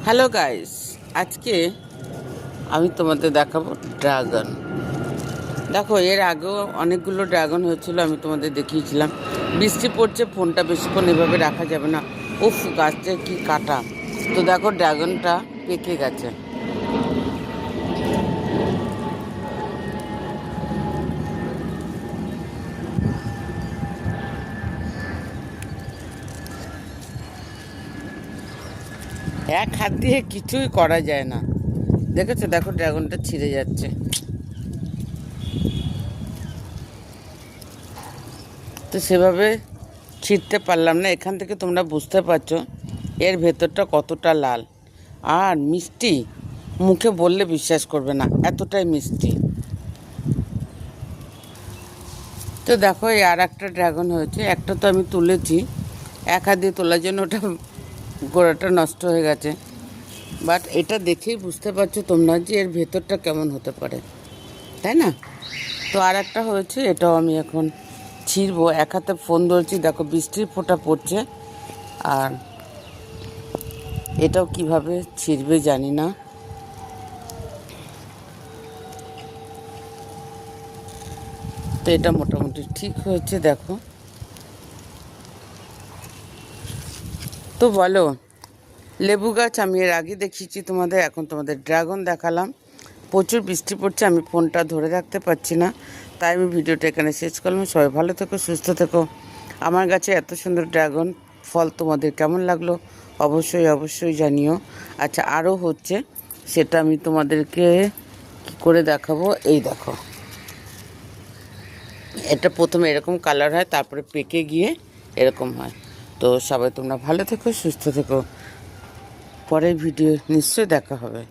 Hello guys, আজকে আমি তোমাদের দেখাবো ড্রাগন। দেখো, এর আগেও অনেকগুলো ড্রাগন হয়েছিল, আমি তোমাদের দেখিয়েছিলাম। বৃষ্টি পড়ছে, ফোনটা বেশিক্ষণ এভাবে রাখা যাবে না। উফ, গাছটা কি কাটা। তো দেখো, ড্রাগনটা পেকে গেছে। এক হাত দিয়ে কিছুই করা যায় না। দেখেছো? দেখো, ড্রাগনটা ছিঁড়ে যাচ্ছে। তো সেভাবে ছিঁড়তে পারলাম না। এখান থেকে তোমরা বুঝতে পারছো এর ভেতরটা কতটা লাল আর মিষ্টি। মুখে বললে বিশ্বাস করবে না, এতটাই মিষ্টি। তো দেখো, এই আর একটা ড্রাগন হয়েছে। একটা তো আমি তুলেছি, এক হাত দিয়ে তোলার জন্য ওটা গোড়াটা নষ্ট হয়ে গেছে। বাট এটা দেখেই বুঝতে পারছো তোমরা যে এর ভেতরটা কেমন হতে পারে, তাই না? তো আর একটা হয়েছে, এটাও আমি এখন ছিঁড়বো। এক হাতে ফোন ধরছি, দেখো বৃষ্টির ফোঁটা পড়ছে। আর এটাও কিভাবে ছিঁড়বে জানি না। তো এটা মোটামুটি ঠিক হয়েছে, দেখো। তো বলো, লেবু গাছ আমি এর আগে দেখিয়েছি তোমাদের, এখন তোমাদের ড্রাগন দেখালাম। প্রচুর বৃষ্টি পড়ছে, আমি ফোনটা ধরে রাখতে পারছি না, তাই আমি ভিডিওটা এখানে শেষ করলাম। সবাই ভালো থেকো, সুস্থ থেকো। আমার কাছে এত সুন্দর ড্রাগন ফল তোমাদের কেমন লাগলো অবশ্যই অবশ্যই জানিও। আচ্ছা, আরও হচ্ছে, সেটা আমি তোমাদেরকে কী করে দেখাবো। এই দেখো, এটা প্রথমে এরকম কালার হয়, তারপরে পেকে গিয়ে এরকম হয়। তো সবাই তোমরা ভালো থেকো, সুস্থ থেকো। পরের ভিডিও নিশ্চয়ই দেখা হবে।